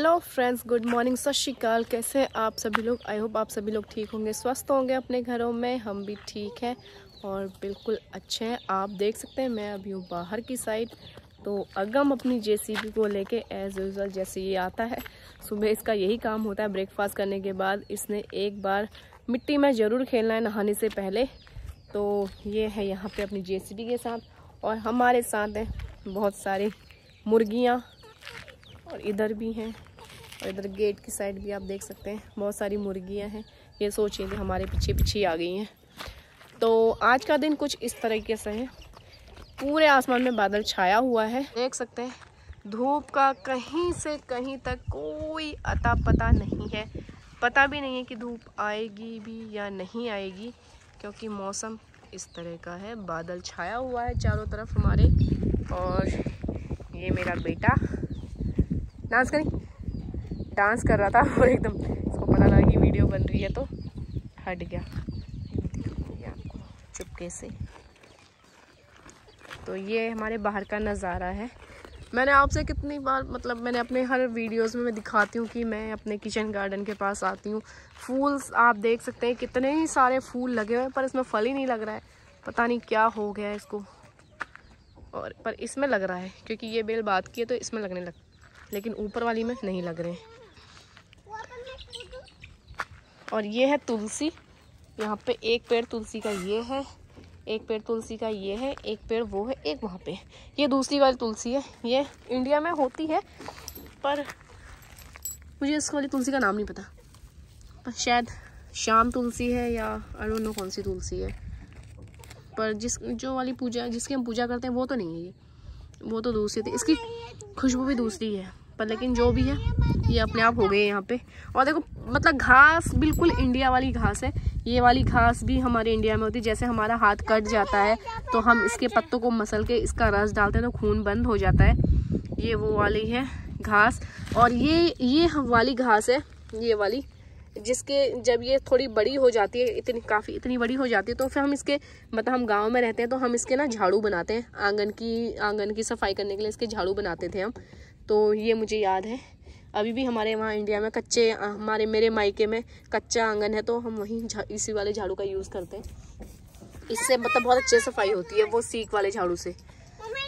Hello friends, good morning, सत श्री अकाल। कैसे हैं आप सभी लोग? आई होप आप सभी लोग ठीक होंगे, स्वस्थ होंगे अपने घरों में। हम भी ठीक हैं और बिल्कुल अच्छे हैं। आप देख सकते हैं मैं अभी हूँ बाहर की साइड। तो अगम अपनी जेसीबी को लेके एज यूजुअल जैसे ये आता है, सुबह इसका यही काम होता है। ब्रेकफास्ट करने के बाद इसने एक बार मिट्टी में ज़रूर खेलना है नहाने से पहले। तो ये है यहाँ पे अपनी जेसीबी के साथ, और हमारे साथ हैं बहुत सारी मुर्गियाँ, और इधर भी हैं, और इधर गेट की साइड भी आप देख सकते हैं बहुत सारी मुर्गियां हैं। ये सोच रही थी हमारे पीछे पीछे आ गई हैं। तो आज का दिन कुछ इस तरीके से है। पूरे आसमान में बादल छाया हुआ है, देख सकते हैं। धूप का कहीं से कहीं तक कोई अता पता नहीं है। पता भी नहीं है कि धूप आएगी भी या नहीं आएगी, क्योंकि मौसम इस तरह का है। बादल छाया हुआ है चारों तरफ हमारे। और ये मेरा बेटा डांस डांस कर रहा था, और एकदम इसको पता लगा कि वीडियो बन रही है तो हट गया आपको चुपके से। तो ये हमारे बाहर का नज़ारा है। मैंने आपसे कितनी बार मैंने अपने हर वीडियोस में मैं दिखाती हूँ कि मैं अपने किचन गार्डन के पास आती हूँ। फूल्स आप देख सकते हैं, कितने ही सारे फूल लगे हुए हैं, पर इसमें फल ही नहीं लग रहा है। पता नहीं क्या हो गया है इसको। और पर इसमें लग रहा है, क्योंकि ये बेल बात की है तो इसमें लगने लग, लेकिन ऊपर वाली में नहीं लग रहे। और ये है तुलसी। यहाँ पे एक पेड़ तुलसी का ये है, एक पेड़ तुलसी का ये है, एक पेड़ वो है, एक वहाँ पे। ये दूसरी वाली तुलसी है। ये इंडिया में होती है, पर मुझे इस वाली तुलसी का नाम नहीं पता। पर शायद शाम तुलसी है या आई डोंट नो कौन सी तुलसी है। पर जो वाली पूजा जिसकी हम पूजा करते हैं वो तो नहीं है ये, वो तो दूसरी थी। इसकी खुशबू भी दूसरी है। पर लेकिन जो भी है ये अपने आप हो गए यहाँ पे। और देखो घास बिल्कुल इंडिया वाली घास है। ये वाली घास भी हमारे इंडिया में होती है। जैसे हमारा हाथ कट जाता है तो हम इसके पत्तों को मसल के इसका रस डालते हैं तो खून बंद हो जाता है। ये वो वाली है घास। और ये वाली घास है, ये वाली, जिसके जब ये थोड़ी बड़ी हो जाती है, इतनी बड़ी हो जाती है, तो फिर हम इसके हम गांव में रहते हैं तो हम इसके ना झाड़ू बनाते हैं। आंगन की सफाई करने के लिए इसके झाड़ू बनाते थे हम। तो ये मुझे याद है। अभी भी हमारे वहाँ इंडिया में मेरे मायके में कच्चा आंगन है, तो हम वहीं इसी वाले झाड़ू का यूज़ करते हैं। इससे बहुत अच्छे सफाई होती है वो सीक वाले झाड़ू से।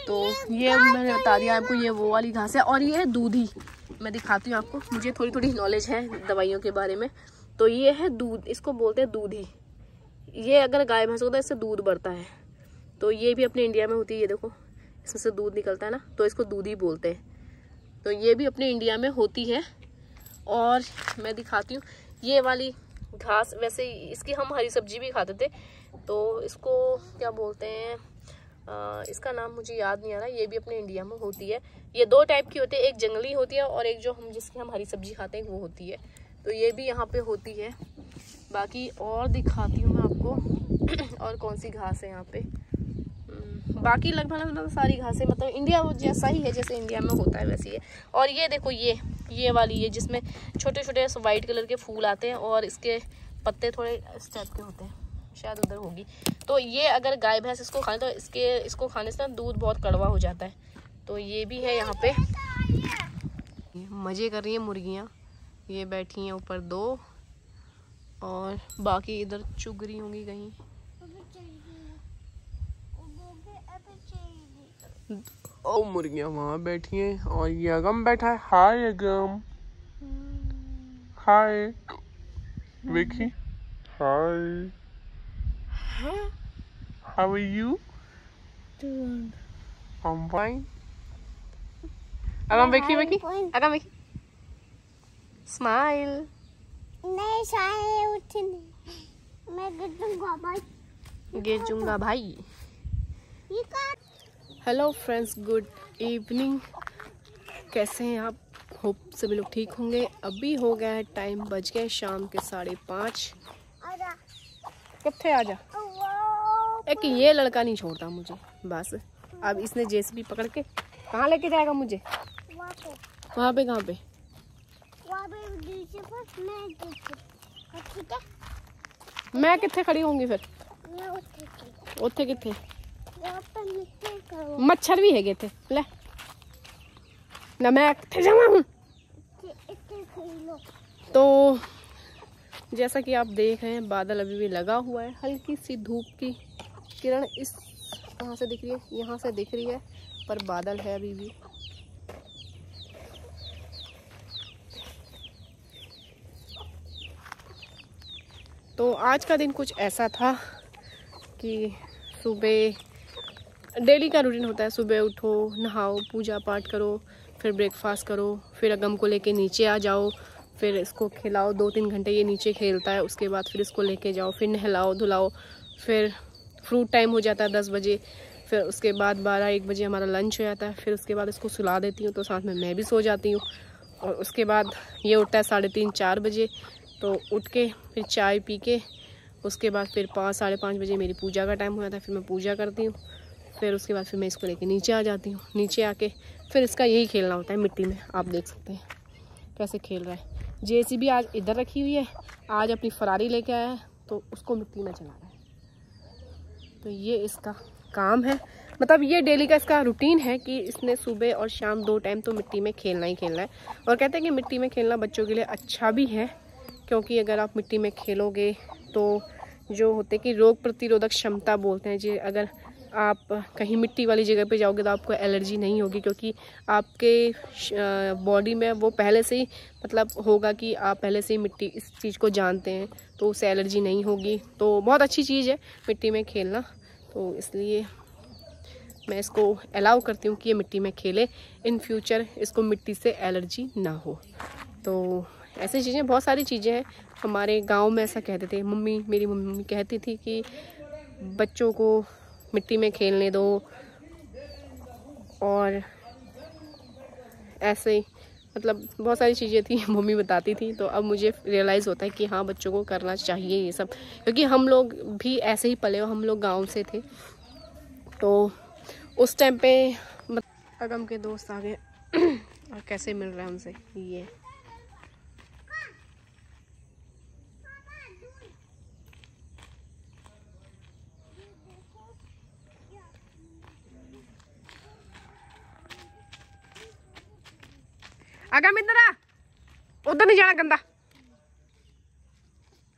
तो ये मैंने बता दिया आपको, ये वो वाली घास है। और ये है दूधी। मैं दिखाती हूँ आपको, मुझे थोड़ी नॉलेज है दवाइयों के बारे में। तो ये है दूध, इसको बोलते हैं दूधी। ये अगर गाय भैंस होता है इससे दूध बढ़ता है। तो ये भी अपने इंडिया में होती है। ये देखो इसमें से दूध निकलता है ना, तो इसको दूधी बोलते हैं। तो ये भी अपने इंडिया में होती है। और मैं दिखाती हूँ ये वाली घास। वैसे इसकी हम हरी सब्जी भी खाते थे। तो इसको क्या बोलते हैं, इसका नाम मुझे याद नहीं आ रहा। ये भी अपने इंडिया में होती है। ये दो टाइप की होती है, एक जंगली होती है और एक जो जिसकी हम हरी सब्जी खाते हैं वो होती है। तो ये भी यहाँ पे होती है। बाकी और दिखाती हूँ मैं आपको और कौन सी घास है यहाँ पे। बाकी लगभग सारी घासें इंडिया जैसा ही है, जैसे इंडिया में होता है वैसे ही है। और ये देखो ये वाली है, जिसमें छोटे छोटे वाइट कलर के फूल आते हैं और इसके पत्ते थोड़े इस टाइप के होते हैं, शायद उधर होगी। तो ये अगर गाय भैंस इसको खाने तो इसको खाने से दूध बहुत कड़वा हो जाता है। तो ये भी है यहाँ पे। मज़े कर रही हैं मुर्गियाँ। ये बैठी हैं ऊपर दो, और बाकी इधर चुग रही होंगी कहीं। ओ मुर्गियाँ वहाँ बैठी हैं, और ये अगम बैठा है। Hi Agam, hi Vicky, hi, how are you? I'm fine. Agam Vicky Agam Vicky smile. नहीं सारे उठे नहीं, मैं गिर दूंगा भाई। Hello friends, good evening. कैसे हैं आप? होप सभी लोग ठीक होंगे। अभी हो गया है टाइम, बज गए शाम के 5:30। कितने आ जा। एक ये लड़का नहीं छोड़ता मुझे बस। अब इसने जेसीबी पकड़ के कहाँ लेके जाएगा मुझे? वहाँ पे कहाँ पे? मैं कितने खड़ी होंगी फिर? उत्थे कितने? मच्छर भी है थे ले ना, मैं कितने जावा हूँ। तो जैसा कि आप देख रहे हैं बादल अभी भी लगा हुआ है, हल्की सी धूप की किरण इस कहाँ से दिख रही है, यहाँ से दिख रही है, पर बादल है अभी भी। तो आज का दिन कुछ ऐसा था कि सुबह डेली का रूटीन होता है, सुबह उठो, नहाओ, पूजा पाठ करो, फिर ब्रेकफास्ट करो, फिर अगम को लेके नीचे आ जाओ, फिर इसको खिलाओ, 2-3 घंटे ये नीचे खेलता है, उसके बाद फिर इसको लेके जाओ, फिर नहलाओ धुलाओ, फिर फ्रूट टाइम हो जाता है 10 बजे, फिर उसके बाद 12-1 बजे हमारा लंच हो जाता है, फिर उसके बाद इसको सुला देती हूँ, तो साथ में मैं भी सो जाती हूँ। और उसके बाद ये उठता है 3:30-4 बजे, तो उठ के फिर चाय पी के उसके बाद फिर 5-5:30 बजे मेरी पूजा का टाइम हो जाता है, फिर मैं पूजा करती हूँ, फिर उसके बाद फिर मैं इसको लेके नीचे आ जाती हूँ। नीचे आके फिर इसका यही खेलना होता है मिट्टी में, आप देख सकते हैं कैसे खेल रहा है। JCB आज इधर रखी हुई है, आज अपनी फरारी लेके आया है, तो उसको मिट्टी में चला रहा है। तो ये इसका काम है, मतलब ये डेली का इसका रूटीन है कि इसने सुबह और शाम 2 टाइम तो मिट्टी में खेलना ही खेलना है। और कहते हैं कि मिट्टी में खेलना बच्चों के लिए अच्छा भी है, क्योंकि अगर आप मिट्टी में खेलोगे तो जो होते कि रोग प्रतिरोधक क्षमता बोलते हैं जी, अगर आप कहीं मिट्टी वाली जगह पे जाओगे तो आपको एलर्जी नहीं होगी, क्योंकि आपके बॉडी में वो पहले से ही मतलब होगा कि आप पहले से ही मिट्टी इस चीज़ को जानते हैं, तो उससे एलर्जी नहीं होगी। तो बहुत अच्छी चीज़ है मिट्टी में खेलना, तो इसलिए मैं इसको अलाउ करती हूँ कि ये मिट्टी में खेले, इन फ्यूचर इसको मिट्टी से एलर्जी ना हो। तो ऐसी चीज़ें बहुत सारी चीज़ें हैं। हमारे गांव में ऐसा कहते थे, मेरी मम्मी कहती थी कि बच्चों को मिट्टी में खेलने दो, और ऐसे ही मतलब बहुत सारी चीज़ें थी मम्मी बताती थी। तो अब मुझे रियलाइज़ होता है कि हाँ, बच्चों को करना चाहिए ये सब, क्योंकि हम लोग भी ऐसे ही पले हो, हम लोग गांव से थे। तो उस टाइम पे अगम के दोस्त आ गए और कैसे मिल रहा है उनसे, ये अगम इधर आ, उधर नहीं जाना गंदा।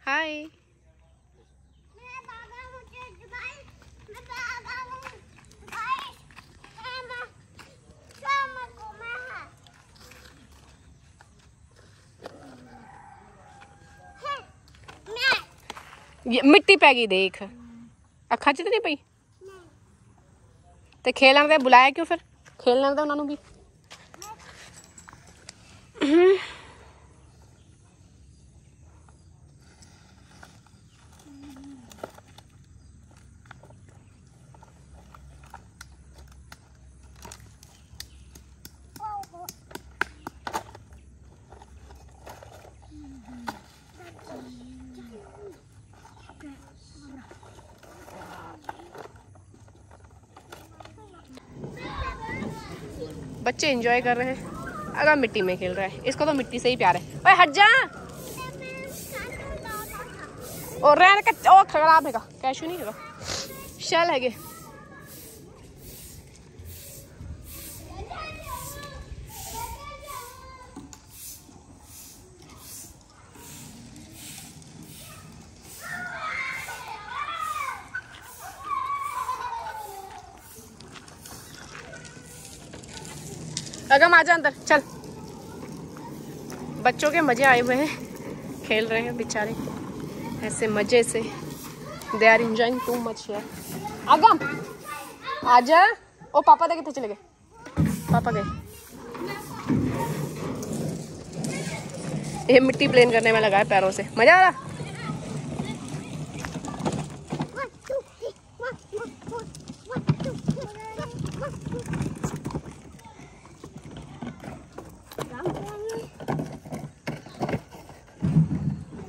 हाय, ये मिट्टी पै गई देख, अखा च नहीं पई ते खेलने दे बुलाया क्यों, फिर खेलने दे उन्होंने भी। बच्चे एंजॉय कर रहे हैं, अगर मिट्टी में खेल रहा है, इसको तो मिट्टी से ही प्यार है। ओए हट जा, और रहने का ओ खराब है का कैशू नहीं है, शल है गे। अगम आजा अंदर चल, बच्चों के मजे आए हुए हैं, खेल रहे हैं बेचारे ऐसे मजे से, they are enjoying too much यार। अगम आजा, ओ पापा दे कितने चले गए, पापा गए, ये मिट्टी प्लेन करने में लगा है पैरों से, मजा आ रहा।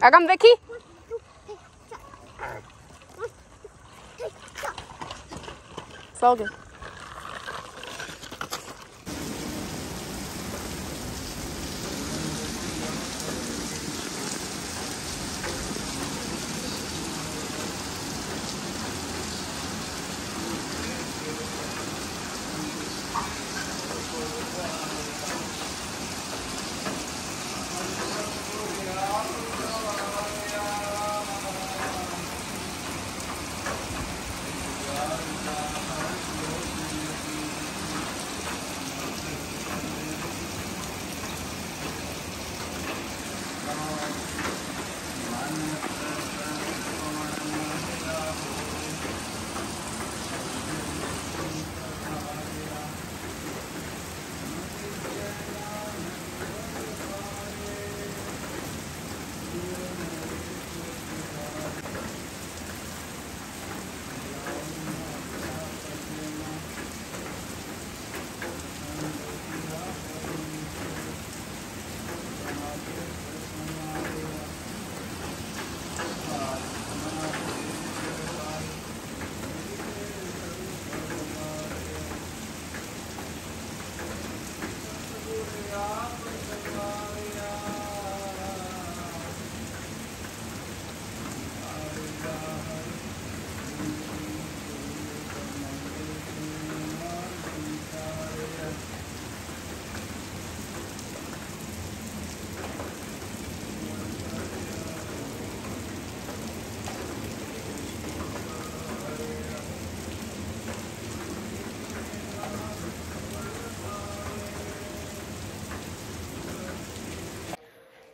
अगम देखी, सो गए।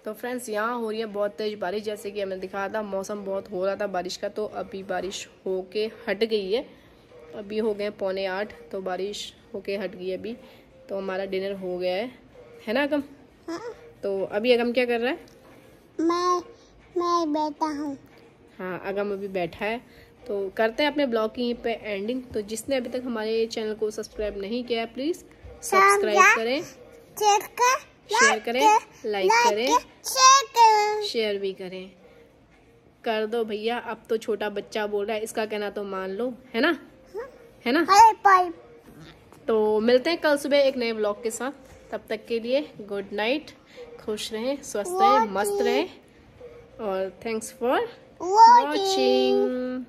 तो फ्रेंड्स यहाँ हो रही है बहुत तेज बारिश, जैसे कि हमें दिखाया था मौसम बहुत हो रहा था बारिश का, तो अभी बारिश होके हट गई है। अभी हो गए 7:45, तो बारिश होके हट गई है अभी। तो हमारा डिनर हो गया है ना अगम? हाँ। तो अभी अगम क्या कर रहा है? मैं बैठा हूँ। हाँ, अगम अभी बैठा है। तो करते हैं अपने ब्लॉग की यहीं पे एंडिंग। तो जिसने अभी तक हमारे चैनल को सब्सक्राइब नहीं किया है प्लीज़ सब्सक्राइब करें, शेयर करें, लाइक करें, शेयर भी करें। कर दो भैया, अब तो छोटा बच्चा बोल रहा है, इसका कहना तो मान लो, है ना? है ना? तो मिलते हैं कल सुबह एक नए व्लॉग के साथ। तब तक के लिए गुड नाइट, खुश रहें, स्वस्थ रहें, मस्त रहें, और थैंक्स फॉर वॉचिंग।